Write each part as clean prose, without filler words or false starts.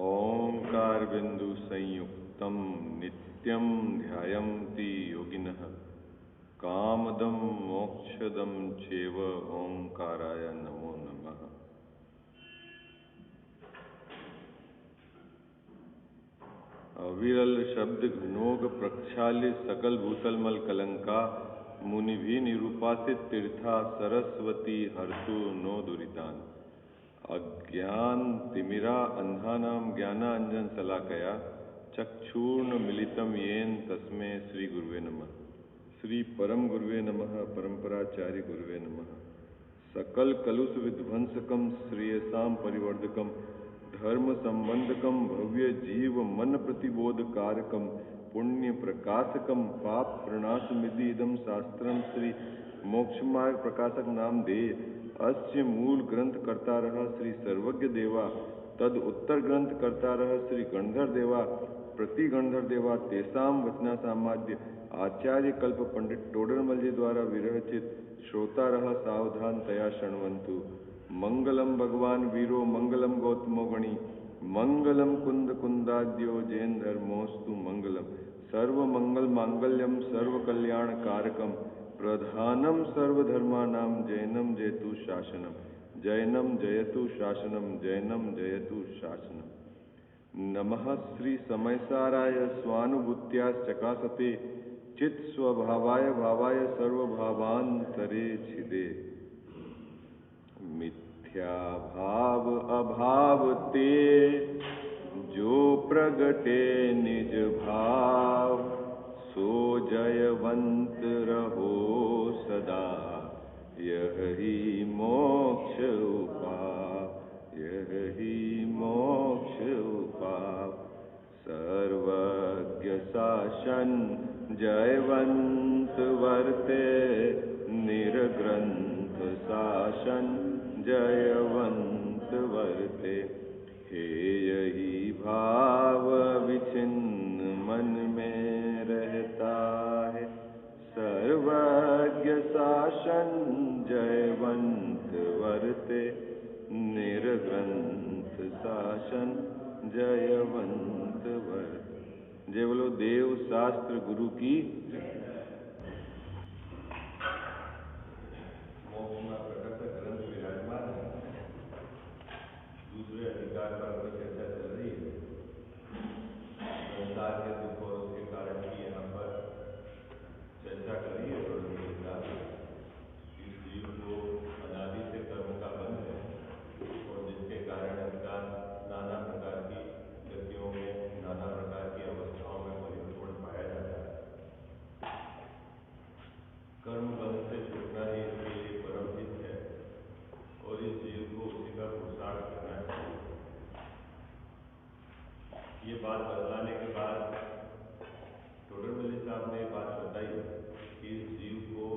ओंकार बिंदु संयुक्तम नित्यं ध्यायन्ति योगिनः कामदं मोक्षदं चैव ओंकाराय नमो नमः। अविरल शब्द घनोग प्रक्षाल्य सकल भूतलमल कलंका मुनि भी निरूपासित तीर्था सरस्वती हर्षु नो दुरितान। अज्ञान तिमिरा अंधानाम ज्ञानांजन शलाकया चक्षुर्ण मिलितम येन तस्मै श्री गुरुवे नमः। श्री परम गुरुवे नमः। परंपराचार्य गुरुवे नमः। सकल कलुष विध्वंसकम श्रेयसाम परिवर्धकम धर्म संबंधकम भव्य जीव मन प्रतिबोध कारकम पुण्य प्रकाशकम पाप प्रणाशमिदि इदम शास्त्रम श्री मोक्ष मार्ग प्रकाशक नाम दे अस्य मूल ग्रंथ करता रहा श्री सर्वज्ञ देवा तद उत्तर ग्रंथ करता रहा श्री गणधर देवा प्रति गणधर देवा तेसाम वचना सामाद्य आचार्य कल्प पंडित टोडरमल जी द्वारा विरचित श्रोता रहा सावधान तया शृण्वन्तु। मंगलम भगवान वीरो मंगलम गौतमो गणी मंगलम कुंद कुंदाद्यो जैन धर्मोस्तु मंगलम सर्व मंगल मांगल्यम सर्व कल्याण कारकम प्रधानम सर्वधर्मानां जैनम जयतु शासनम जैनम जयतु शासनम जैनम जयतु शासनम। नमः श्री समयसाराय स्वानुभूत्या चकासते चित स्वभावाय भावाय सर्वभावांतरे छिदे। मिथ्या भाव अभाव ते जो प्रगटे निज भाव सो जयवंत रहो सदा यही मोक्ष उपाय यही मोक्ष उपाय। सर्वज्ञ शासन जयवंत वर्ते निर्ग्रंथ शासन जयवंत वर्ते। हे यही भाव विचिन्न मन में रहता है सर्वज्ञ शासन जयवंत वर्ते निर्ग्रंथ शासन जयवंत वर्ते। जय बोलो देव शास्त्र गुरु की। मोक्ष में प्रकट ग्रंथ विराजमान है। दूसरे अधिकार पर भी चर्चा चल रही है। संसार के दुख और उसके कारण की यहाँ पर चर्चा कर रही है। इस जीव को अनादि से कर्म का बंध है और जिसके कारण इसका नाना प्रकार की गतियों में नाना प्रकार की अवस्थाओं में परिवर्तन पाया जाता है। कर्म बंध से छूटना ही इसके लिए परम हित है और इस जीव को उसी का पुरुषार्थ करना चाहिए। ये बात बतलाने के बाद टोडरमल साहब ने बात बताई कि इस जीव को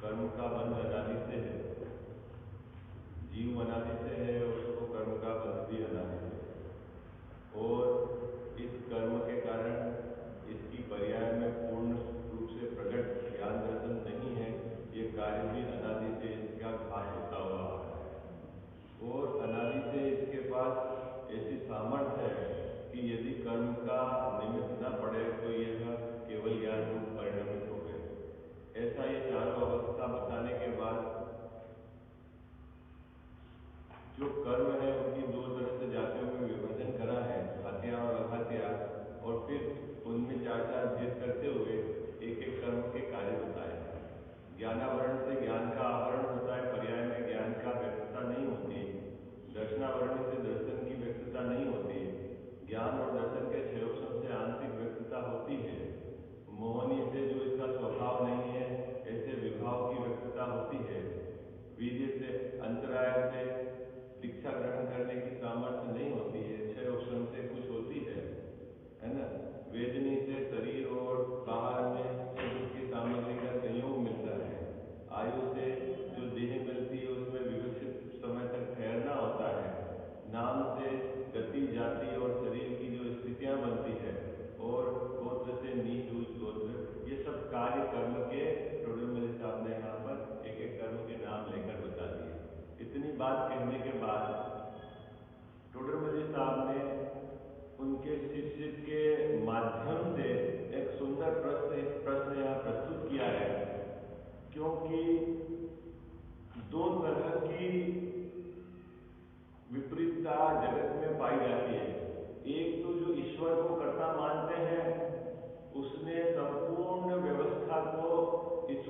कर्म का बंध अनादि से है। जीव अनादि से है और उसको कर्म का बंध भी अनादि से है और इस कर्म के कारण इसकी पर्याय में पूर्ण रूप से प्रकट ज्ञान दर्शन नहीं है। ये कार्य भी अनादि से इसका घात होता हुआ आ रहा है और अनादि से इसके पास ऐसी सामर्थ्य है कि यदि कर्म का निमित्त न पड़े तो यह केवल ज्ञान रूप परिणमित हो गए। ऐसा ये चारों अवस्था बताने के बाद जो कर्म है उनकी दो तरह से जातियों में विभाजन करा है, घातिया और अघातिया, और फिर उनमें चार चार भेद करते हुए एक एक कर्म के कार्य बताए। ज्ञानावरण से ज्ञान का आवरण होता है, पर्याय में ज्ञान का व्यक्तता नहीं होती। दर्शनावरण से दर्शन की व्यक्तता नहीं होती। ज्ञान और दर्शन के क्षयोक्षण से आंतरिक व्यक्तता होती है। मोहनी से जो इसका स्वभाव नहीं है ऐसे विभाव की व्यक्तता होती है। वीर्य से अंतराय से दीक्षा ग्रहण करने की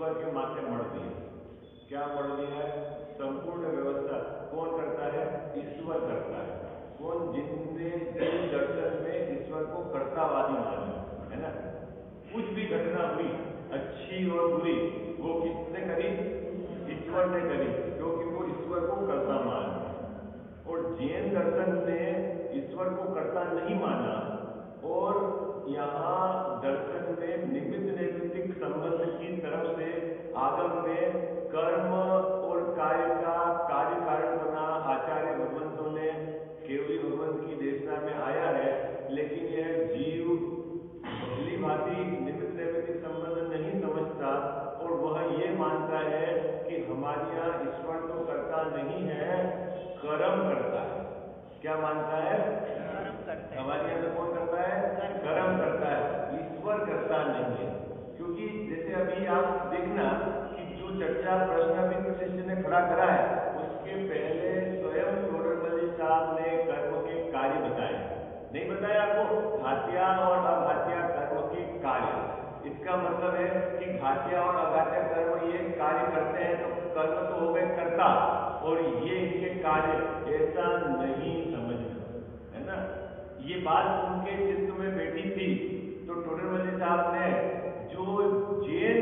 ईश्वर के माथे मढ़ दिया। क्या मढ़ दिया है? संपूर्ण व्यवस्था कौन करता है? ईश्वर करता है। कौन? जिनने जिन दर्शन में ईश्वर को कर्तावादी माना, है ना। कुछ भी घटना हुई अच्छी और बुरी, वो किसने करी? ईश्वर ने करी, क्योंकि वो ईश्वर को कर्ता मानते हैं। और जैन दर्शन ने ईश्वर को कर्ता नहीं माना और यहाँ दर्शन में निमित्त नैमित्तिक संबंध की तरफ से आगम में कर्म और कार्य का कार्य कारण बना आचार्य भगवंतों ने केवली भगवंत की देशना में आया है। लेकिन यह जीव भली भांति निमित्त नैमित्तिक संबंध नहीं समझता और वह ये मानता है कि हमारे यहाँ ईश्वर तो करता नहीं है, कर्म करता है। क्या मानता है? हमारे यहाँ तो कौन करता है? कर्म करता है, ईश्वर करता नहीं है। क्योंकि जैसे अभी आप देखना कि जो चर्चा प्रश्न अभी शिष्य ने खड़ा करा है, उसके पहले स्वयं टोडरमल साहब ने कर्म के कार्य बताए। नहीं बताया आपको? घातिया और अघातिया कर्म के कार्य। इसका मतलब है कि घातिया और अघातिया कर्म ये कार्य करते हैं तो कर्म तो हो गए कर्ता और ये इनके कार्य, ऐसा नहीं समझना, है ना। ये बात उनके चित्त में बैठी थी तो टोडरमल साहब ने, जो जैन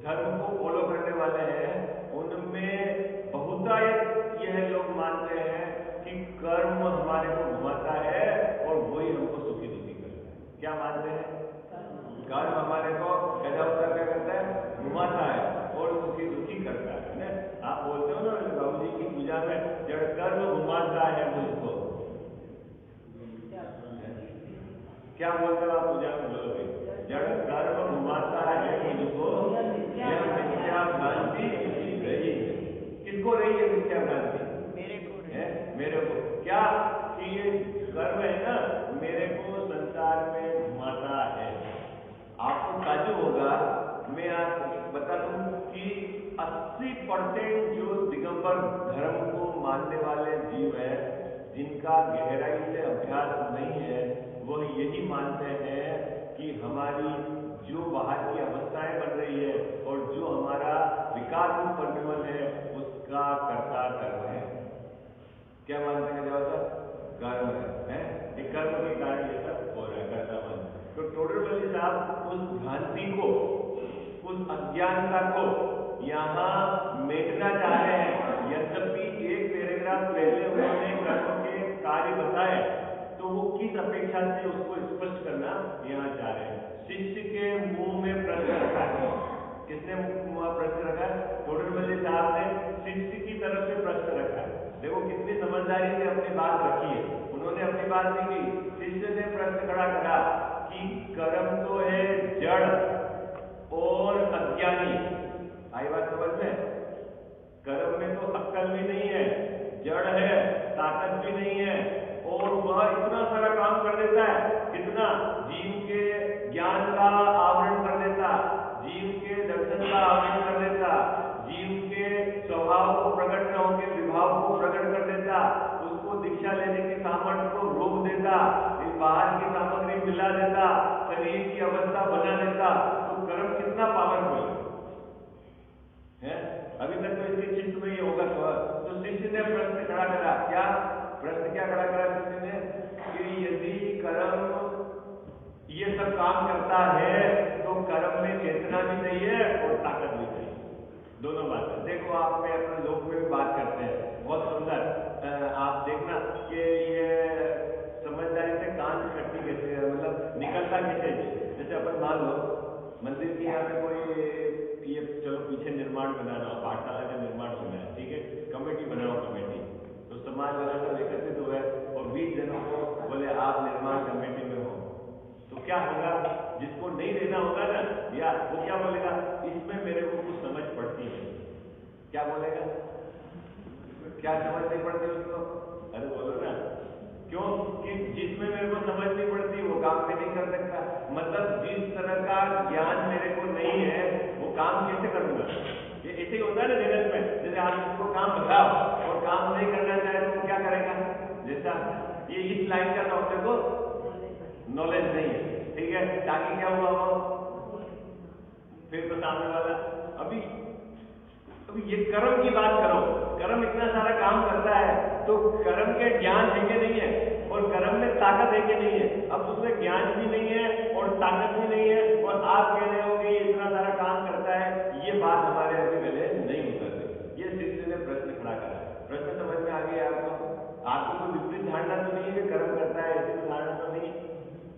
धर्म को फॉलो करने वाले हैं, उनमें बहुतायत यह लोग मानते हैं कि कर्म हमारे को घुमाता है और वही हमको सुखी दुखी करता है। क्या मानते हैं? कर्म हमारे को कैसा होता, क्या करता है? घुमाता है और सुखी दुखी करता है ना। आप बोलते हो ना बाबू जी की पूजा में, जड़ कर्म घुमाता है मुझको, क्या बोलते हो आप पूजा में? बोलो भाई। जड़ कर्म घुमाता है मुझको, यह मिथ्या भ्रांति रही है। किसको रही है मिथ्या भ्रांति? मेरे को। क्या? कि ये कर्म है ना, मेरे को संसार में घुमाता है। आपको ताज्जुब होगा, मैं आज बता दूं कि 80% जो दिगंबर धर्म को मानने वाले जीव है, जिनका गहराई से अभ्यास नहीं है, वह यही मानते हैं कि हमारी जो बाहर की अवस्थाएं बन रही है और जो हमारा विकार रूप परिणमन है, उसका कर्ता कर्म है। क्या मानते हैं जवाब साहब? कर्म है। ये कर्म के कारण ये सब हो रहा है, कर्ता मन। तो टोडरमल साहब उस भ्रांति को, उस अज्ञानता को यहाँ मेटना चाह रहे हैं। यद्यपि एक पैराग्राफ पहले उन्होंने कर्म के कार्य बताए, तो वो किस अपेक्षा से उसको स्पष्ट करना यहाँ चाह रहे हैं। शिष्य के मुंह में प्रश्न रखा है। किसने मुंह प्रश्न रखा है? टोडरमल साहब ने शिष्य की तरफ से प्रश्न रखा है। देखो कितनी समझदारी से अपनी बात रखी है। उन्होंने अपनी बात नहीं की, शिष्य ने प्रश्न खड़ा करा कि कर्म तो है जड़ और अज्ञानी। आई बात समझ में? कर्म में तो अक्कल भी नहीं है, जड़ है, ताकत भी नहीं है और वह इतना सारा काम कर देता है। कितना? जीव के ज्ञान का आवरण कर देता, जीव के दर्शन का आवरण कर देता, जीव के स्वभाव को प्रकट न होकर विभाव को प्रकट कर देता, उसको दीक्षा लेने की सामर्थ्य को रोक देता, बाहर की सामग्री मिला देता, शरीर की अवस्था बना देता। तो कर्म कितना पावरफुल है। अभी तक तो इसके चित्त में ये होगा। तो शिष्य ने प्रश्न खड़ा करा। क्या प्रश्न क्या खड़ा करा शिष्य ने? कि यदि कर्म ये सब काम करता है तो कर्म में चेतना भी चाहिए और ताकत भी चाहिए, दोनों बातें। देखो आप में अपने लोक में भी बात करते हैं, बहुत सुंदर। आप देखना कि ये समझदारी से कान की कट्टी कैसे, मतलब निकलता कैसे। जैसे अपन मान लो मंदिर की यहाँ पे कोई ये चलो पीछे निर्माण बना रहा हो, पाठशाला का निर्माण होना है, ठीक है, कमेटी बनाओ कमेटी। तो समाज वाले सब एकत्रित हुए और 20 जनों को बोले आप निर्माण कमेटी में हो। तो क्या होगा? जिसको नहीं रहना होगा ना, या वो क्या बोलेगा? इसमें मेरे को कुछ समझ पड़ती नहीं। क्या बोलेगा? क्या समझ नहीं पड़ती उसको? अरे बोलो ना। क्यों? कि जिसमें मेरे को समझ नहीं पड़ती वो काम में नहीं कर सकता। मतलब जिस तरह का ज्ञान मेरे को नहीं है वो काम कैसे करूंगा? ये ऐसे ही होता है ना जगत में। जैसे आप किसी को काम बताओ और काम नहीं करना चाहे तो वो क्या करेगा? जैसा ये इस लाइन का डॉक्टर को नॉलेज नहीं है, ठीक है, ताकि क्या हुआ वो फिर तो सामने वाला अभी अभी ये कर्म की बात करो, कर्म इतना सारा काम करता है तो कर्म के ज्ञान है कि नहीं है, और कर्म में ताकत है कि नहीं है। अब उसमें ज्ञान भी नहीं है और ताकत भी नहीं है, और आप कह रहे हो कि ये इतना सारा काम करता है, ये बात हमारे अभी गले नहीं उतरती। ये शिष्य ने प्रश्न खड़ा करा। प्रश्न समझ में आ गया आपको? आपको कोई विपरीत धारणा तो नहीं है कि कर्म करता है, ऐसी धारणा तो नहीं,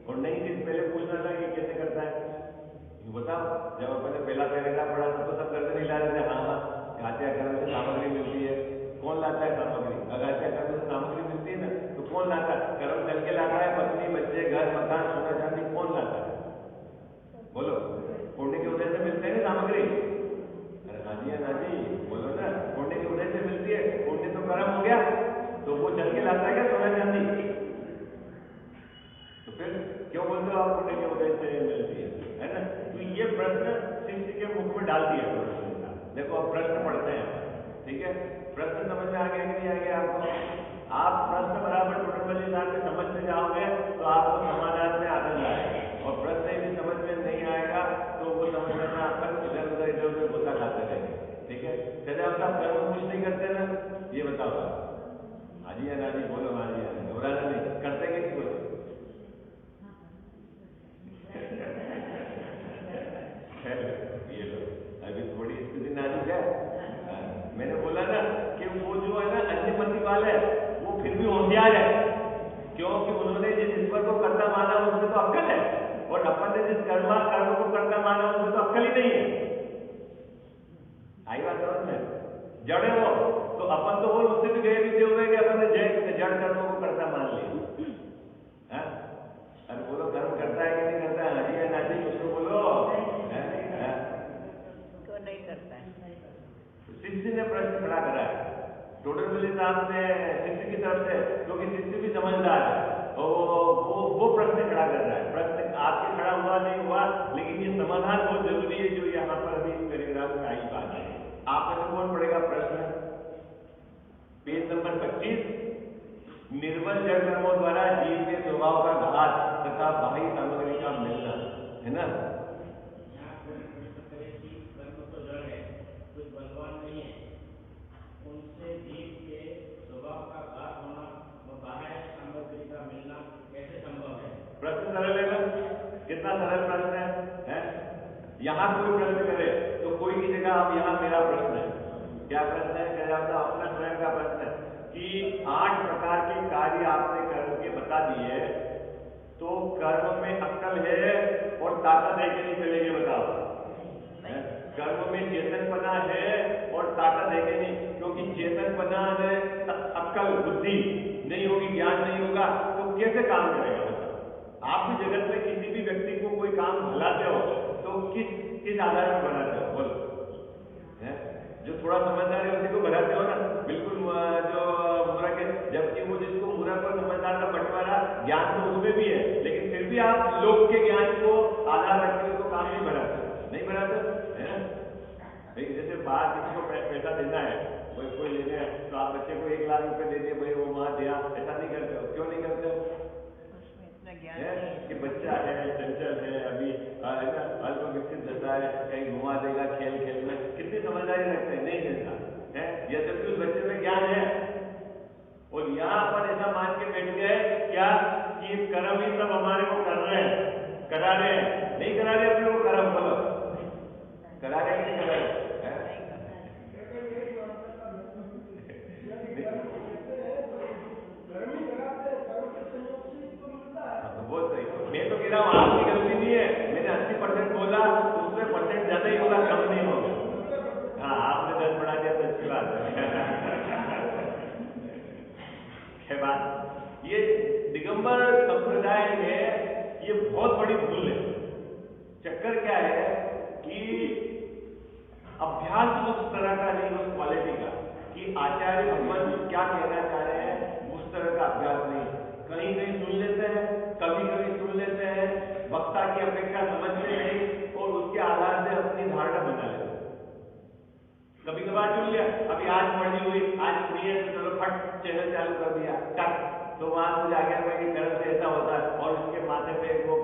और नहीं सिर्फ पहले पूछना था कि कैसे करता है। बताओ, जब अपन ने पहला पैराग्राफ पढ़ा था तो सब गर्दन हिला रहे थे, हाँ हाँ घातिया कर्म से सामग्री मिलती है। कौन लाता है सामग्री? अघातिया कर्म से सामग्री मिलती है ना, तो कौन लाता है? कर्म चल के लाता है, पत्नी बच्चे घर मकान सोना चांदी कौन लाता है? बोलो, पुण्य की वजह से मिलते हैं सामग्री? अरे हाँ जी, हाँ जी बोलो ना, पुण्य की वजह से मिलती है। पुण्य तो कर्म हो गया, तो वो चल के लाता है क्या सोना चांदी? तो फिर क्यों बोलते हो आप पुण्य की वजह से मिलती है ना? तो ये प्रश्न शिष्य के मुख में डाल दिया थोड़ा। देखो अब प्रश्न पढ़ते हैं, ठीक है? प्रश्न समझ में आ गया कि नहीं आ गया आपको? आप प्रश्न बराबर टोटल साहब में समझते जाओगे तो आपको समाधान में आनंद आएगा, और प्रश्न यदि समझ में नहीं आएगा तो वो समझने में आपका इधर उधर घुसा खाते रहेंगे, ठीक है? चले आप साहब कर्म कुछ नहीं करते ना, ये बताओ हाँ जी या ना जी? बोलो हाँ जी या ना, घबराना नहीं, करते कि नहीं कुछ? ये लो, अभी थोड़ी स्थिति नाजुक है। मैंने बोला ना कि वो जो है ना अन्यमति वाले, वो फिर भी होशियार है, क्योंकि उन्होंने जिस ईश्वर को कर्ता माना उसमें तो अक्ल है, और अपन ने जिस कर्म को कर्ता माना उसमें तो अक्ल ही नहीं है। आई बात समझ में? जड़ है वो, तो अपन तो वो उससे भी गए पीछे हो गए कि अपन ने जड़ कर्मों को कर्ता मान लिया। अरे बोलो, कर्म करता है कि नहीं करता है? हाँ जी या ना जी? उसको बोलो नहीं करता है। शिष्य ने प्रश्न खड़ा करा है टोडरमल साहब ने शिष्य की तरफ से, क्योंकि शिष्य भी समझदार है, और वो प्रश्न खड़ा कर रहा है। प्रश्न आपके खड़ा हुआ नहीं हुआ, लेकिन ये समाधान बहुत जरूरी है जो यहाँ पर अभी इस पैराग्राफ में आई बात है। आप में से कौन पढ़ेगा प्रश्न? Page number 25। निर्मल जड़ कर्मों द्वारा जीव के स्वभाव का घात तथा बाह्य सामग्री का मिलना, है ना? उनसे जीव के स्वभाव का घात होना व बाह्य सामग्री का मिलना कैसे संभव है? प्रश्न सरल है ना? कितना सरल प्रश्न है? यहाँ कोई प्रश्न करे तो कोई की जगह अब यहाँ मेरा प्रश्न है। क्या प्रश्न है? क्या आपका अपना स्वयं का प्रश्न है कि 8 प्रकार के कार्य आपने कर्म के बता दिए, तो कर्म में अक्ल है और ताकत है कि नहीं? चलेगी बताओ। कर्म में चेतनपना है और ताकत है कि नहीं? क्योंकि चेतनपना है, अक्ल बुद्धि नहीं होगी, ज्ञान नहीं होगा, तो कैसे काम करेगा? आप भी जगत में किसी भी व्यक्ति को कोई काम भलाते हो तो किस आधार पर बनाते हो? बोलो। जो थोड़ा समझदार है उसी को भराते हो ना, बिल्कुल जो मूर्ख है, जबकि वो जिसको मूर्ख और समझदार का बंटवारा ज्ञान तो उसमें भी है, लेकिन फिर भी आप लोग के ज्ञान को आधार रखते उसको काम नहीं भराते, नहीं भराते, है ना? जैसे बाहर किसी को पैसा देना है, कोई लेने हैं, तो आप बच्चे को 1 लाख रुपए दे दिए, भाई वो वहां दिया, ऐसा नहीं करते हो। क्यों नहीं करते हो? कि बच्चा है, चंचल है, अभी अल्प विकसित दशा है, कहीं घुमा देगा खेल खेल में, कितनी समझदारी रखते हैं? नहीं देता है, यद्यपि उस बच्चे में ज्ञान है। और यहाँ पर ऐसा मान के बैठ गए क्या कि कर्म ही सब हमारे को कर रहे हैं, करा रहे हैं, नहीं करा रहे अपने को कर्म? बोलो, करा रहे नहीं करा रहे? बहुत सही, मैं तो कह रहा हूँ आपकी गलती नहीं है, मैंने 80% बोला, उसमें परसेंट ज्यादा ही होगा, कम नहीं होगा। हाँ, आपने 10 बढ़ा दिया तो अच्छी बात है। बात ये दिगंबर संप्रदाय में ये बहुत बड़ी भूल है। चक्कर क्या है कि अभ्यास उस तरह का नहीं, उस क्वालिटी का कि आचार्य भगवान क्या कहना चाह रहे हैं उस तरह का अभ्यास नहीं। कहीं कहीं सुन लेते हैं, कभी कभी सुन लेते हैं, वक्ता की अपेक्षा समझते नहीं और उसके आधार से अपनी धारणा बना लेते हैं। कभी कभार सुन लिया, अभी आज पढ़ी हुई, आज फ्री है तो चलो फट चैनल चालू कर दिया, टक, तो वहां मुझे आ गया कि कर्म से ऐसा होता है, और उसके माथे पे वो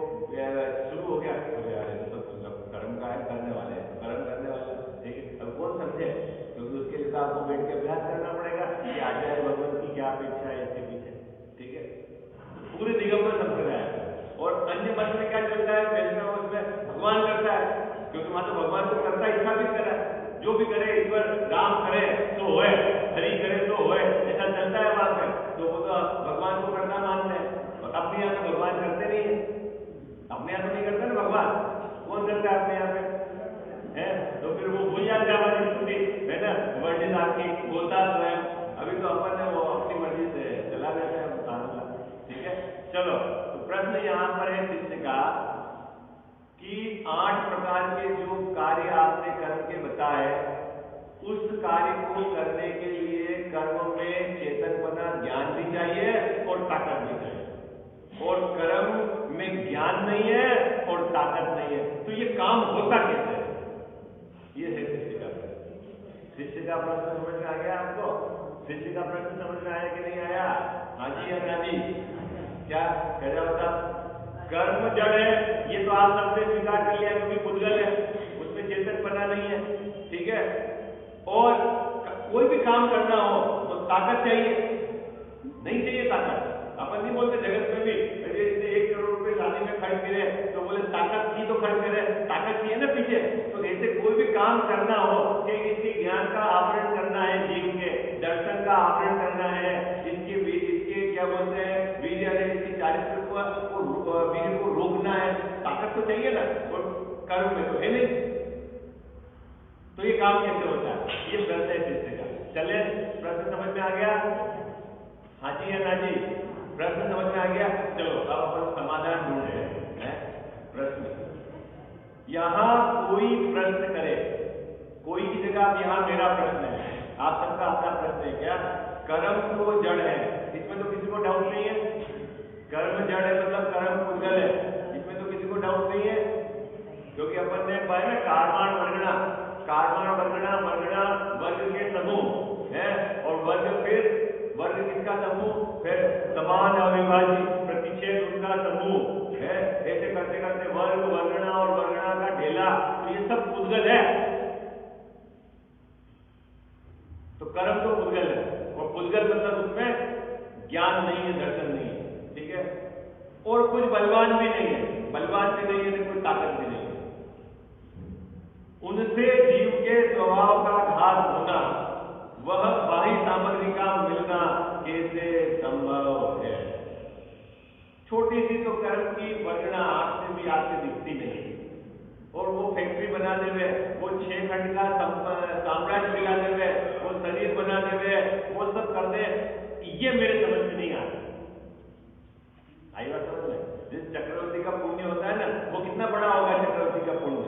शुरू हो गया, तो यार तो कर्म का है, करने वाले हैं, कर्म करने वाले, जो भी करे ईश्वर, राम करे तो होए, हरि करे तो होए, ऐसा चलता है वहां पे। तो वो तो भगवान को करना मानते हैं, और अपने यहाँ तो भगवान करते नहीं है। अपने यहाँ तो नहीं करते ना भगवान, कौन करता है अपने यहाँ पे है? तो फिर वो भूल जाते हैं हमारी स्तुति, है ना, वर्णित आपकी बोलता स्वयं। अभी तो अपन ने वो अपनी मर्जी से चला लेते हैं, ठीक है। चलो, तो प्रश्न यहाँ पर है शिष्य का कि 8 प्रकार के जो कार्य आपने कर्म के बताए, उस कार्य को करने के लिए कर्म में चेतनपना, ज्ञान भी चाहिए और ताकत भी चाहिए। और कर्म में ज्ञान नहीं है और ताकत नहीं है, तो ये काम होता कैसे है? ये है शिष्य का प्रश्न। शिष्य का प्रश्न समझ में आ गया आपको? शिष्य का प्रश्न समझ में आया कि नहीं आया? हाँ जी या ना जी? क्या कह रहा होता? कर्म जड़ है, ये तो आप सबने स्वीकार कर लिया, क्योंकि पुद्गल है, उसमें चेतनपना नहीं है, ठीक है। और कोई भी काम करना हो तो ताकत चाहिए, नहीं चाहिए ताकत? अपन नहीं बोलते जगत में भी, अरे इसने 1 करोड़ रुपए शादी में खर्च करे, तो बोले ताकत की तो खर्च करे, ताकत की है ना पीछे। तो ऐसे कोई भी काम करना हो कि इसके ज्ञान का आवरण करना है, जीव के दर्शन का आवरण करना है, इसके क्या बोलते हैं, वीर्य इसकी चारित्र को वीर्य को रोकना है, ताकत तो चाहिए ना, और कर्म में तो है नहीं। तो ये काम कैसे होता है? ये प्रश्न है शिष्य का। चले, प्रश्न समझ में आ गया? हाँ जी या ना जी? प्रश्न समझ में आ गया? चलो अब अपन समाधान ढूंढ रहे हैं। प्रश्न, यहां कोई प्रश्न करे, कोई की जगह यहाँ मेरा प्रश्न है, आप सबका अपना प्रश्न है क्या? कर्म तो जड़ है, इसमें तो किसी को डाउट नहीं है। कर्म जड़ है मतलब कर्म पुद्गल है, इसमें तो किसी को डाउट नहीं है, क्योंकि अपन ने पाया ना कार्माण वर्गणा, कार्माण वर्गणा, वर्गणा वर्ग के समूह है, और वर्ग फिर वर्ग किसका समूह? फिर समान अविभाजित प्रतिच्छेद उनका समूह है। ऐसे करते करते वर्ग, वर्गणा और वर्गणा का ढेला, तो ये सब पुद्गल है। तो कर्म तो पुद्गल है, और पुद्गल मतलब उसमें ज्ञान नहीं है, दर्शन नहीं है, ठीक है। और कुछ बलवान भी नहीं है, बलवान भी नहीं है, कोई ताकत भी नहीं है। उनसे जीव के स्वभाव का घात होना, वह बाह्य सामग्री का मिलना कैसे संभव है? छोटी सी तो कर्म की वर्गणा आपसे भी आपसे दिखती नहीं, और वो फैक्ट्री बना देवे, वो 6 खंड का साम्राज्य मिला देवे, वो शरीर बना देवे, वो सब कर दे, ये मेरे समझ में नहीं आता। आई बात समझ में? जिस चक्रवर्ती का पुण्य होता है ना, वो कितना बड़ा होगा चक्रवर्ती का पुण्य?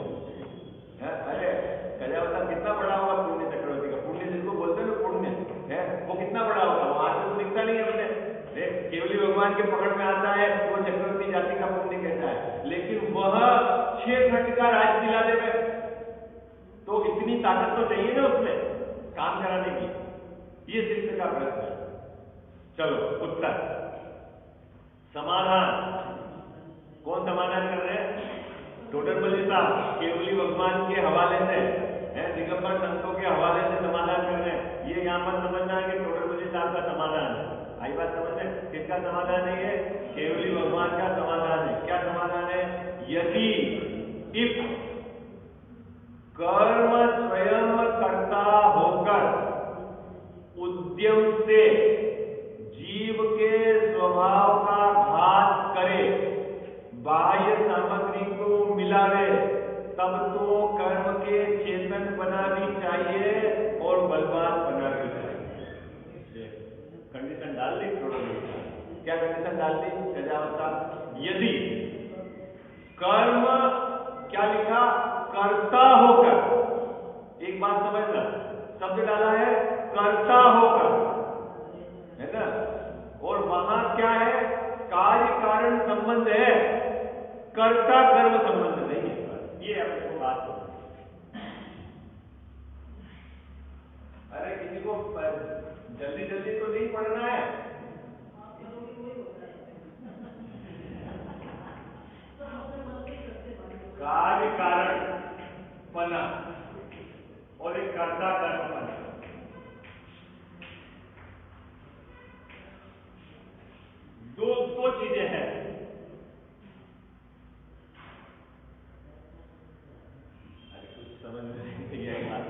अरे कहा होता कितना बड़ा होगा पुण्य, चक्रवर्ती का पुण्य जिसको बोलते हैं ना पुण्य है, वो कितना बड़ा होगा? वो आज तो दिखता नहीं है अपने, केवली भगवान के पकड़ में आता है वो चक्रवर्ती जाति का पुण्य कहता है, लेकिन वह 6 खंड का राज दिला देवे, तो इतनी ताकत तो चाहिए ना उसमें काम कराने की। ये शिष्य का प्रश्न है। चलो उत्तर, समाधान कौन समाधान कर रहे हैं? टोडरमल साहब केवली भगवान के हवाले से, दिगंबर संतों के हवाले से समाधान कर रहे हैं। ये यहाँ पर समझना है कि टोडरमल साहब का समाधान है। आई बात समझ में? किसका समाधान है? ये केवली भगवान का समाधान है। क्या समाधान है? यदि इफ कर्म स्वयं कर्ता होकर उद्यम से जीव के स्वभाव का घात करे, बाह्य सामग्री को मिलावे, तब तो कर्म के चेतन बना भी चाहिए और बलवान बना भी चाहिए। कंडीशन डाल दी थोड़ा। क्या कंडीशन डाल दी? यदि कर्म, क्या लिखा? कर्ता होकर, एक बात समझना, शब्द डाला है कर्ता होकर, है ना, और वहां क्या है? कार्य कारण संबंध है, कर्ता कर्म संबंध नहीं है। ये अपने बात हो। अरे किसी को जल्दी जल्दी तो नहीं पढ़ना है। कार्य कारण पना और एक कर्ता कर्म पना, दो चीजें हैं। अरे कुछ समझ नहीं आई बात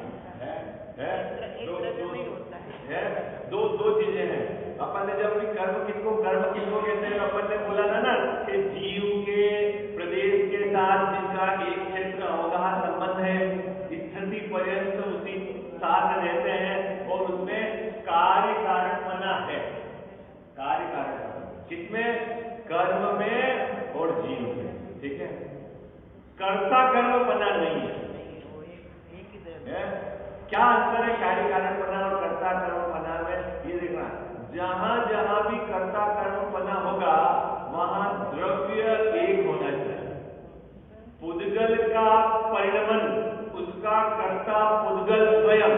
किसमें? कर्म में और जीव में। ठीक है, कर्ता कर्म बना नहीं है। क्या अंतर है कार्य कारण बना और कर्ता कर्म बना में? ये देखना, जहां जहां भी कर्ता कर्म बना होगा वहां द्रव्य एक होना चाहिए। पुद्गल का परिणमन, उसका कर्ता पुद्गल स्वयं,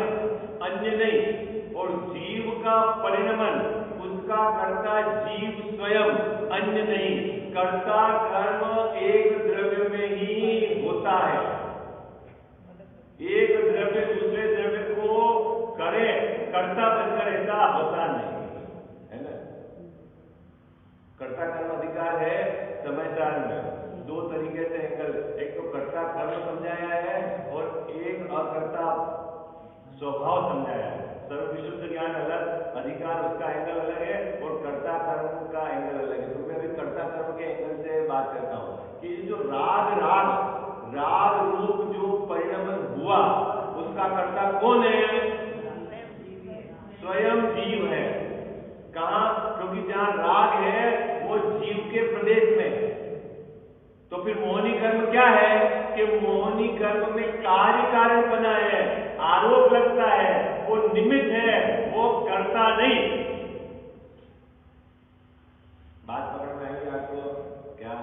अन्य नहीं। और जीव का परिणमन, उसका कर्ता जीव स्वयं, अन्य नहीं। कर्ता कर्म एक द्रव्य में ही होता है। एक द्रव्य दूसरे द्रव्य को करे, कर्ता बनकर ऐसा होता नहीं है ना। कर्ता कर्म अधिकार है समाचार में दो तरीके से एंगल, एक तो कर्ता कर्म समझाया है और एक अकर्ता स्वभाव समझाया है। सर्वविशुद्ध ज्ञान अलग, अधिकार उसका एंगल अलग है और कर्ता कर्म का एंगल अलग है। तो मैं अभी कर्ता कर्म के एंगल से बात करता हूं कि जो राग रूप जो परिणमन हुआ उसका कर्ता कौन है? स्वयं जीव है। कहां? क्योंकि जहां राग है वो जीव के प्रदेश में। तो फिर मोहनी कर्म क्या है कि मोहनी कर्म में कार्य कारण बना है, आरोप लगता है, वो निमित्त है, वो कर्ता नहीं। बात पकड़ में आई आपको? क्या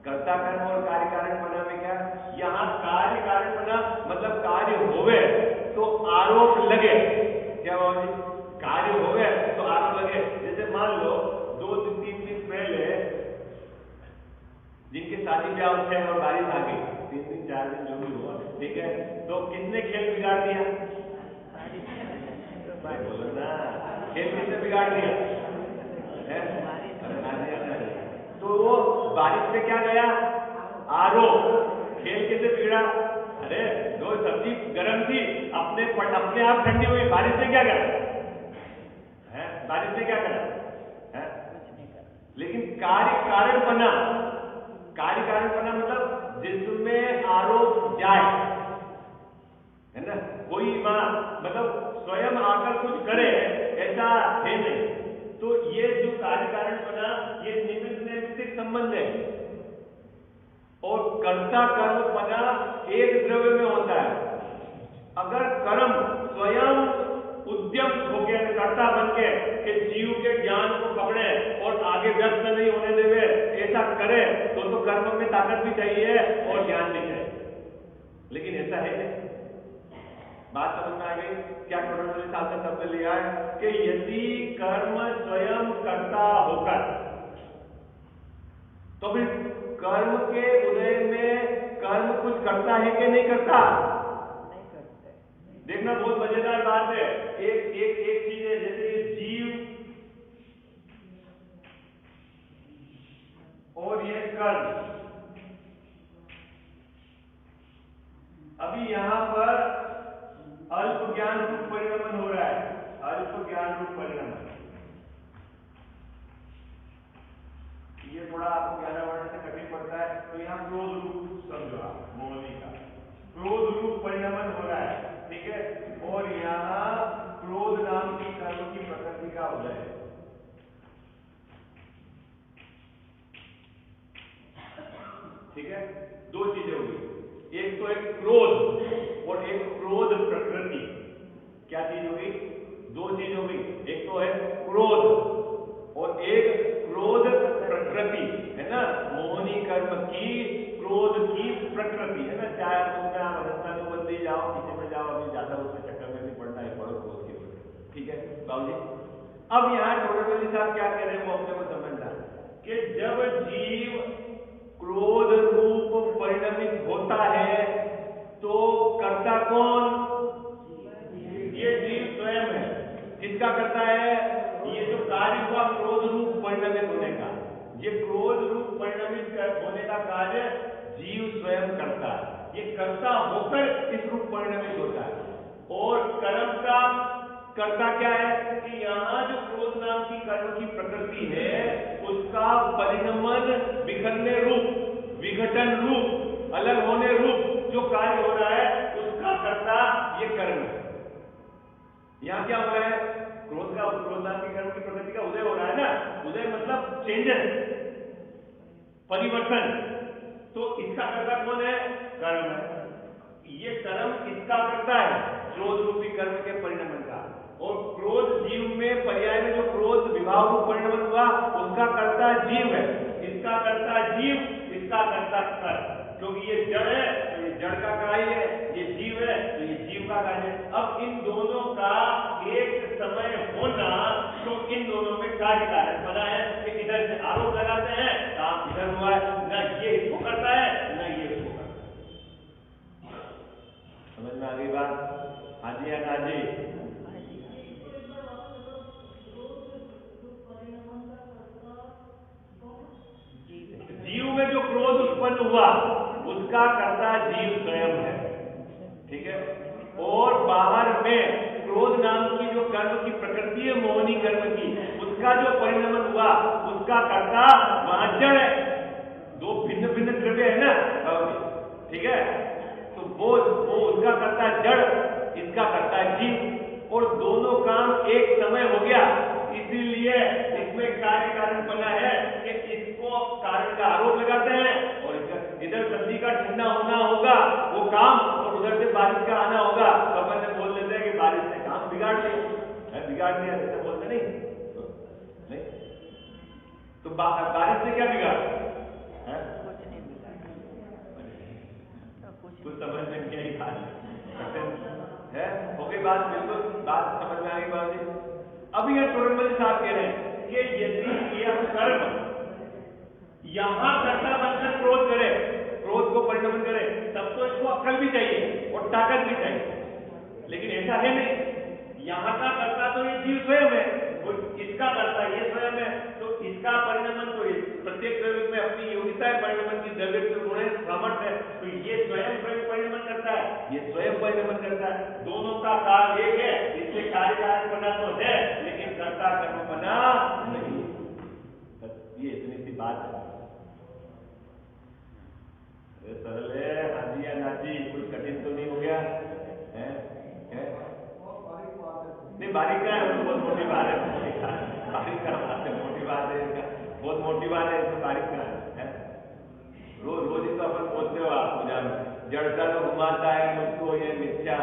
कर्ता कर्म और कार्य कारण बना में क्या? यहां कार्य कारण बना मतलब कार्य होवे तो आरोप लगे। क्या बाबू जी? कार्य होवे तो आरोप लगे। जैसे मान लो 2-3 दिन पहले जिनके शादी ब्याह थे और बारिश आ गई, 3 दिन 4 दिन जो भी हुआ, ठीक है, तो किसने खेल बिगाड़ दिया? बोलो ना, खेल किसने बिगाड़ दिया? तो वो बारिश पे क्या गया? आरोप। खेल कैसे बिगड़ा? अरे दो सब्जी गर्म थी, अपने आप ठंडी हुई, बारिश ने क्या करा? बारिश ने क्या करा? लेकिन कार्य कारण बना मतलब जिसमें आरोप जाए, है ना। कोई मां मतलब स्वयं आकर कुछ करे ऐसा है नहीं। तो ये जो कार्य कारण बना ये निमित्त नैमित्तिक संबंध है। और कर्ता कर्म बना एक द्रव्य में होता है। अगर कर्म स्वयं उद्यम होकर कर्ता बन के जीव के ज्ञान को पकड़े और आगे व्यस्त नहीं होने देवे, ऐसा करे तो कर्म में ताकत भी चाहिए और ज्ञान भी चाहिए। लेकिन ऐसा है नहीं। बात समझ में आ गई? क्या टोटल साल से शब्द लिया है कि यदि कर्म स्वयं कर्ता होकर, तो फिर कर्म के उदय में कर्म कुछ करता है कि नहीं करता? देखना बहुत मजेदार बात है। एक चीज है, जैसे ये जीव और ये कर्म। अभी यहां पर अल्प ज्ञान रूप परिणमन हो रहा है, अल्प ज्ञान रूप परिणमन। ये थोड़ा आपको ज्ञान वर्णन से कठिन पड़ता है, तो यहाँ क्रोध रूप समझो आप, मोहनी का क्रोध रूप परिणमन हो रहा है, ठीक है। और यहाँ क्रोध नाम की कर्म की प्रकृति का उदय है। ठीक है, दो चीजें होगी, एक तो एक क्रोध और एक क्रोध प्रकृति। क्या चीज होगी? दो चीज होगी, एक तो है क्रोध और एक क्रोध प्रकृति, है ना। मोहनी कर्म की क्रोध की प्रकृति, है ना। चाहे उसमें आप अनंतानुबंधी जाओ, किसी में जाओ, अभी ज्यादा उसमें चक्कर में नहीं पड़ना है, पढ़ो क्रोध की प्रकृति। ठीक है बाबूजी। अब यहाँ टोटल साहब क्या कह रहे हैं वो अपने को समझना कि जब जीव क्रोध रूप परिणमित होता है तो कर्ता कौन? ये जीव स्वयं है। किसका करता है? ये जो कार्य हुआ क्रोध रूप परिणमित होने का, ये क्रोध रूप परिणमित होने का कार्य जीव स्वयं करता है। ये कर्ता होकर इस रूप परिणमित होता है। और कर्म का कर्ता क्या है कि यहाँ जो क्रोध नाम की कर्म की प्रकृति है उसका परिणमन, बिखरने रूप, विघटन रूप, अलग होने रूप जो कार्य हो रहा है उसका कर्ता ये कर्म है। यहां क्या हो रहा है? क्रोध नाम के कर्म की प्रकृति का उदय हो रहा है ना, उदय मतलब चेंजेस, परिवर्तन। तो इसका कर्ता कौन है? कर्म है। ये कर्म इसका करता है, क्रोध रूपी कर्म के परिणमन का। और क्रोध जीव में पर्याय में जो क्रोध विभाव रूप परिणमन हुआ उसका कर्ता जीव है। इसका कर्ता जीव, इसका कर्ता कर्म। क्योंकि ये जड़ है तो ये जड़ का कार्य है, ये जीव है तो ये जीव का कार्य है। अब इन दोनों का एक समय होना, तो इन दोनों में कार्य कारण बना है कि इधर से आरोप लगाते हैं काम इधर हुआ है, ना ये इसको करता है ना ये इसको करता है। समझ में आ गई बात? हाँ जी, हाँ जी। जीव में जो क्रोध उत्पन्न हुआ उसका कर्ता जीव स्वयं है, ठीक है। और बाहर में क्रोध नाम की जो कर्म की प्रकृति है, मोहनी कर्म की, उसका जो परिणमन हुआ उसका कर्ता वहां जड़ है। दो भिन्न भिन्न द्रव्य है ना, ठीक है। तो वो उसका कर्ता जड़, इसका कर्ता जीव, और दोनों काम एक समय हो गया। इसीलिए इसमें कार्य कारण बना है कि इसको कारण का आरोप लगाते हैं और इधर सब्जी का ठंडा होना होगा वो काम, और उधर से बारिश का आना होगा तो अपन बोल देते हैं कि बारिश ने काम बिगाड़ दिया, ऐसे बोलते नहीं। तो बारिश ने क्या बिगाड़ा? कुछ समझ में नहीं आई बात है? हो गई बात, बिल्कुल बात समझ में आ गई बात। अब यह टोरमल साहब कह रहे हैं कि यदि यह कर्म यहां कर्ता बनकर क्रोध करे, क्रोध को परिणमन करे, तब तो इसको अक्ल भी चाहिए और ताकत भी चाहिए। लेकिन ऐसा है नहीं, यहां का कर्ता तो ये जीव स्वयं है, इसका कर्ता ये स्वयं है। तो इसका परिणमन तो प्रत्येक द्रव्य में अपनी योग्यता है, परिणमन की द्रव्य गुण है, सामर्थ्य है। तो ये स्वयं परिणमन करता है, ये स्वयं परिणमन करता है। दोनों का काल एक है, इससे कार्य कारण बना तो है लेकिन कर्ता कर्म बना नहीं। ये इतनी सी बात है, सरल है। हाँ जी या ना जी, कुछ कठिन तो नहीं हो गया है? नहीं, बारीक का है, बहुत मोटी बात है। बारीक का बात है, मोटी बात है, बहुत मोटी बात है, इसमें बारीक का है। रोज ही तो अपन बोलते हो आप पूजा में, जड़ता तो घुमाता है मुझको ये मिथ्या।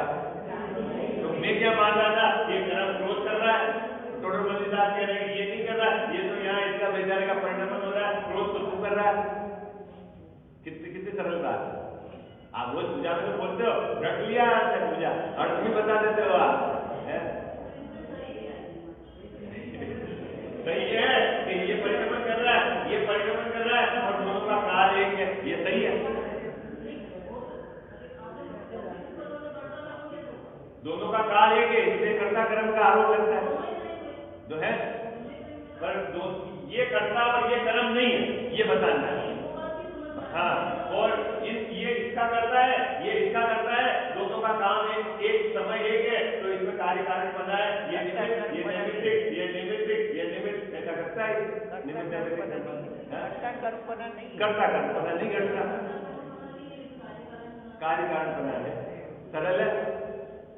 तो मैं क्या मान रहा था, ये कर्म क्रोध कर रहा है, टोटल मजेदार कह रहे हैं ये नहीं कर रहा, ये तो यहाँ इसका बेचारे का परिणमन हो रहा है, क्रोध तो तू कर रहा है। कितनी सरल बात है। आप रोज पूजा में तो बोलते हो, रख लिया आपने पूजा, अर्थ भी बता देते हो आप, सही है कि ये परिक्रमण कर रहा है, ये परिक्रमण कर रहा है, और दोनों का काल एक है, ये सही है। दोनों का काल एक है, इसलिए कर्ता कर्म का आरोप लगता है जो है, पर ये कर्ता और ये कर्म नहीं है, ये बताना है। हाँ, और ये इसका करता है, ये इसका करता है, दोनों का काम एक समय एक है, तो इसमें कार्य कारण बना है। ये निमित्त, ये निमित्त ऐसा करता है, निमित्त करता कर्म नहीं करता, कार्य कारण बना है। सरल है।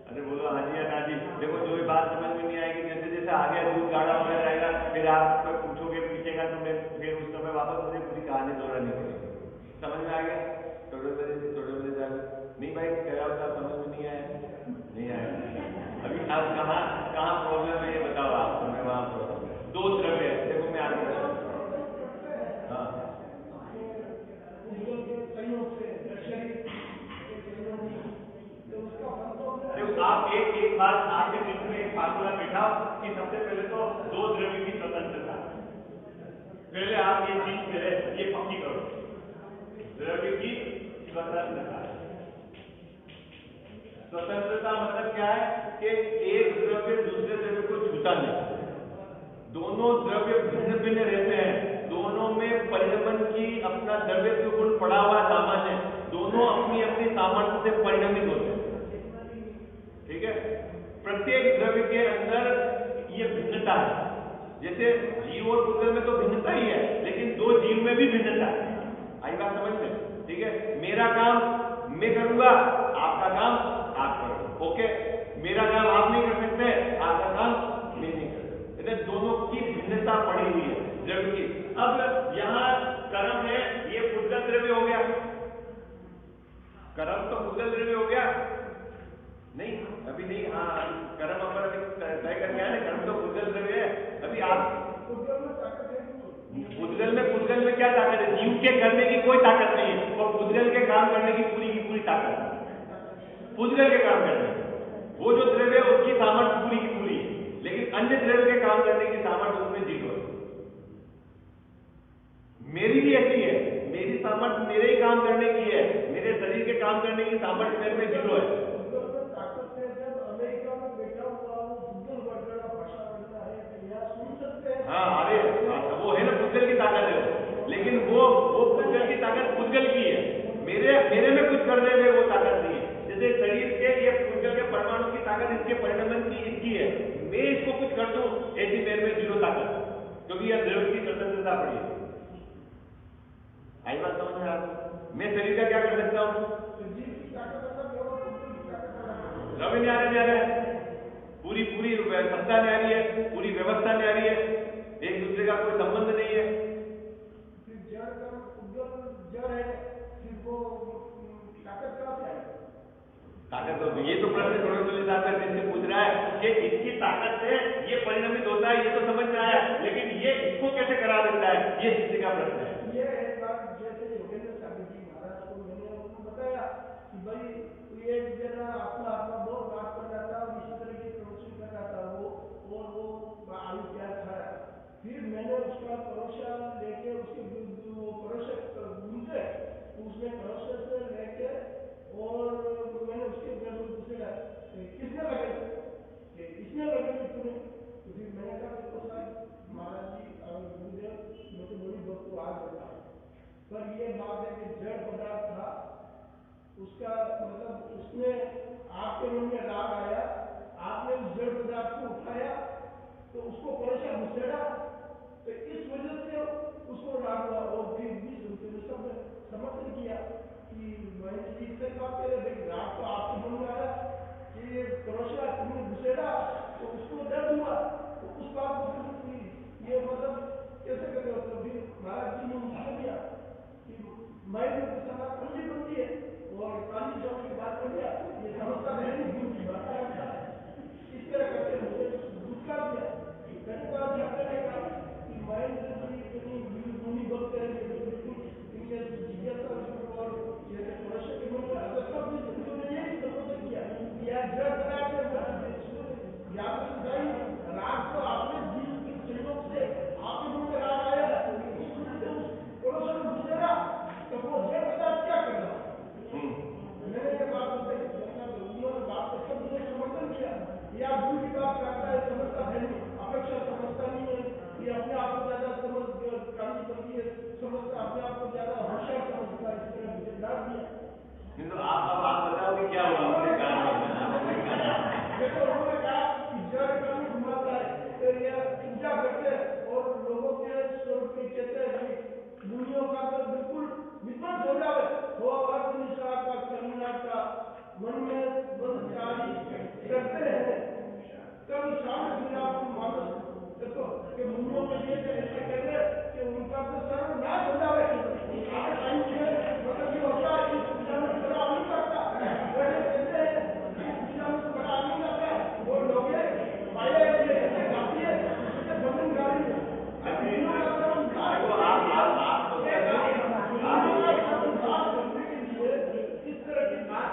अरे बोलो हाँ जी या ना जी। देखो जो भी बात समझ में नहीं आएगी, जैसे जैसे आगे दूध गाढ़ा होता रहेगा, फिर आप पूछोगे पूछेगा तो मैं फिर उस समय वापस मुझे पूरी कहानी दोहरानी पड़ेगी। समझ में आ गया? थोड़े बजे जाकर नहीं भाई क्या होता, समझ में नहीं आया, नहीं आया। अभी आप कहाँ प्रॉब्लम है ये बताओ आप, मैं वहाँ प्रॉब्लम। दो द्रव्य है, देखो मैं आगे हाँ आप एक बात आपके दिल में एक फार्मूला बैठाओ कि सबसे पहले तो दो द्रव्य की स्वतंत्रता। पहले आप ये चीज ये पक्की करो, द्रव्य की स्वतंत्रता। स्वतंत्रता मतलब क्या है कि एक द्रव्य दूसरे द्रव्य को छूता नहीं, दोनों द्रव्य भिन्न भिन्न रहते हैं, दोनों में परिणमन की अपना द्रव्य गुण पड़ा हुआ सामान्य, दोनों अपनी अपनी सामर्थ्य से परिणमित होते हैं, ठीक है। प्रत्येक द्रव्य के अंदर ये भिन्नता है, जैसे जीव और पुत्र में तो भिन्नता ही है, लेकिन दो जीव में भी भिन्नता है। आई बात समझ में? ठीक है, मेरा काम मैं करूंगा, आपका काम आप करोगे, ओके। मेरा काम आप नहीं कर सकते, आपका काम मैं नहीं अब यहाँ कर्म है, ये पुद्गल द्रव्य हो गया, कर्म तो पुद्गल द्रव्य हो गया नहीं, अभी नहीं, हाँ कर्म अपर अभी तय कर गया है, कर्म तो पुद्गल द्रव्य है। अभी आप पुद्गल में क्या ताकत है? जीव के करने की कोई ताकत नहीं है, और पुद्गल के काम करने की पूरी ताकत है। पुद्गल के काम करने की वो जो द्रव्य है उसकी सामर्थ्य पूरी की पूरी है, लेकिन अन्य द्रव्य के काम करने की सामर्थ्य उसमें जीरो है। मेरी भी ऐसी है, मेरी सामर्थ्य मेरे ही काम करने की है, मेरे शरीर के काम करने की सामर्थ्य मेरे में जीरो है। हाँ, अरे वो है ना, पुद्गल की ताकत है वो, लेकिन वो पुद्गल की ताकत पुद्गल की है, मेरे में कुछ करने में वो ताकत नहीं है। जैसे शरीर के ये पुद्गल के परमाणु की ताकत इसके परिणमन की इसकी है, मैं इसको कुछ कर दूं ऐसी मेरे में जीरो ताकत, क्योंकि यह द्रव्य की स्वतंत्रता पड़ी है। आई बात समझ में आप? मैं शरीर का क्या कर सकता हूँ? रवि न्यारी है, पूरी सत्ता न्यारी है, पूरी व्यवस्था न्यारी है, एक दूसरे का कोई संबंध नहीं है। ताकत तो ये तो प्रश्न जिससे पूछ रहा है कि इसकी ताकत से ये परिणमित होता है, ये तो समझ में आया, लेकिन ये इसको कैसे करा देता है, ये शिष्य का प्रश्न है। ये एक बात जैसे योगेंद्र स्वामी जी महाराज को मैंने उनको बताया कि भाई ये जना अपना बहुत बात कर रहा था और इसी तरह की प्रवचन कर रहा था वो आलू प्याज खाया, फिर मैंने उसका परोसा लेके उसके परोसे घूमते उसमें परोसे से लेके और मैंने उसके पूछा किसने लगे, इसने लगे तूने, तो फिर मैंने कहा देखो साहब महाराज जी और गुरुदेव मैं तो बड़ी बात को आज देता हूँ, पर ये बात है कि जड़ पदार्थ था उसका मतलब उसने आपके मन में राग आया, आपने उस जड़ पदार्थ को उठाया तो उसको परेशान घुसेड़ा, तो इस वजह से उसको राग हुआ। और फिर भी सब समर्थन किया कि महेंद्र जी से बात करे, भाई राग तो आपके मन में आया कि परोसा तुमने घुसेड़ा तो उसको दर्द हुआ, तो उस बात को ये मतलब कैसे कर रहे हो? तो फिर महाराज जी ने मुझे दिया कि महेंद्र की सभा पंजी बनती है और काली चौक की बात कर लिया, ये समझता नहीं गुरु की बात करता है, इस तरह करके मुझे दुष्का दिया। धन्यवाद जाते रहेगा कि महेंद्र जी कहीं मुनि भक्त करेंगे तो बिल्कुल इनके जिज्ञासा और जैसे परोसे के मन में सब उन्होंने यही संबोधन किया या जड़ पदार्थ याद रखिए राग तो आपने जिस संयोग से आपके मन में राग आया परोसे में घुसेगा तो वो जड़ पदार्थ क्या कर रहा? मैंने ये बात बताई, उन्होंने बात को सब समर्थन किया, या गुरु की बात करता है समझता है नहीं, अपेक्षा समझता नहीं है, ये अपने आप को ज्यादा समझ करनी पड़ती है, समझता अपने आप को ज्यादा होशियार समझता है, इस तरह मुझे डांट दिया। तो आप बताओ कि क्या हुआ? आपने कहा देखो उन्होंने कहा कि जड़ कर्म घुमाता है, तो ये पूजा करते हैं और लोगों के स्वरूप में कहते हैं कि मुनियों का तो बिल्कुल विध्वंस हो जाए, वो अर्थ निष्ठा का करुणा का मन में बंदचारी करते हैं, तब शांत मानस देखो कि मुनियों के लिए ऐसे कर रहे कि उनका तो सर्वनाश हो जाए, मतलब ये होता है कि पूजा में बड़ा नहीं करता, बड़े कहते हैं कि पूजा में बड़ा नहीं करता, वो लोग पहले ऐसे काफी है उससे बंधन गाड़ी है। इस तरह की बात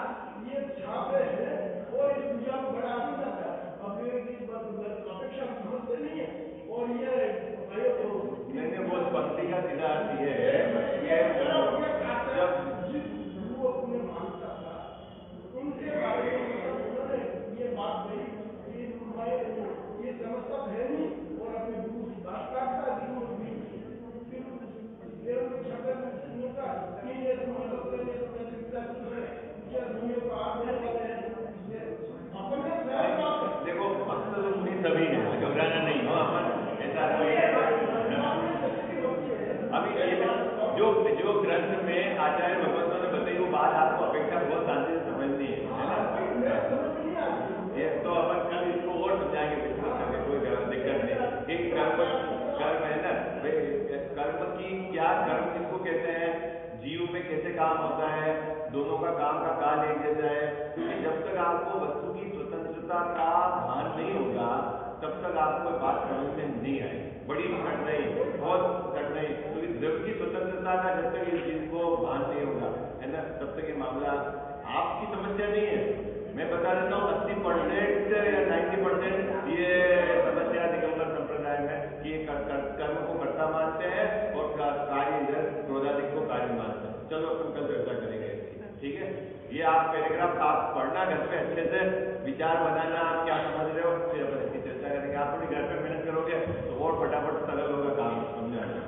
ये छापे हैं और इस पूजा में बड़ा नहीं करता, अब अपेक्षा समझते नहीं है और ये वो भक्ति का सीधा अर्थ ये है वो अपने मानता था उनके बारे में उन्होंने ये बात कही कि मैं ये समझता है नहीं और अपने गुरु की बात करता गुरु फिर शब्द सुनता कि ये तुम्हें लोग ने तो मैं विचार मुझे दुनिया को आप देने वाले हैं अपने देखो भक्त तो मुनि सभी है, घबराना नहीं हो, अपन ऐसा कोई अभी जो ग्रंथ में आचार्य भगवंतों ने बताई वो बात आपको अपेक्षा बहुत शांति से समझनी है ना, ये तो अपन कल इसको और समझाएंगे, कोई दिक्कत नहीं। एक कर्म है ना, कर्म क्या कर्म किसको कहते हैं, जीव में कैसे काम होता है, दोनों का काम का काल एक जैसा है, क्योंकि जब तक आपको वस्तु की स्वतंत्रता का भान नहीं होगा तब तक आपको बात समझ में नहीं आएगी। बड़ी कठिनाई, बहुत कठिनाई, क्योंकि द्रव्य की स्वतंत्रता का जब तक इस चीज को भान नहीं होगा है ना, तब तक ये मामला आपकी समस्या नहीं है। मैं बता देता हूँ 80% या 90% ये समस्या दिगंबर संप्रदाय में कि कर्म को कर्ता मानते हैं और कार्य इधर क्रोधाधिक को कार्य मानते हैं। चलो अपन कल चर्चा करेंगे इसकी, ठीक है। ये आप पैराग्राफ आप पढ़ना घर पे अच्छे से, विचार बनाना आप क्या समझ रहे हो, फिर अपन इसकी चर्चा करेंगे। आप थोड़ी घर पे मेहनत करोगे तो और फटाफट सरल होगा काम समझाना।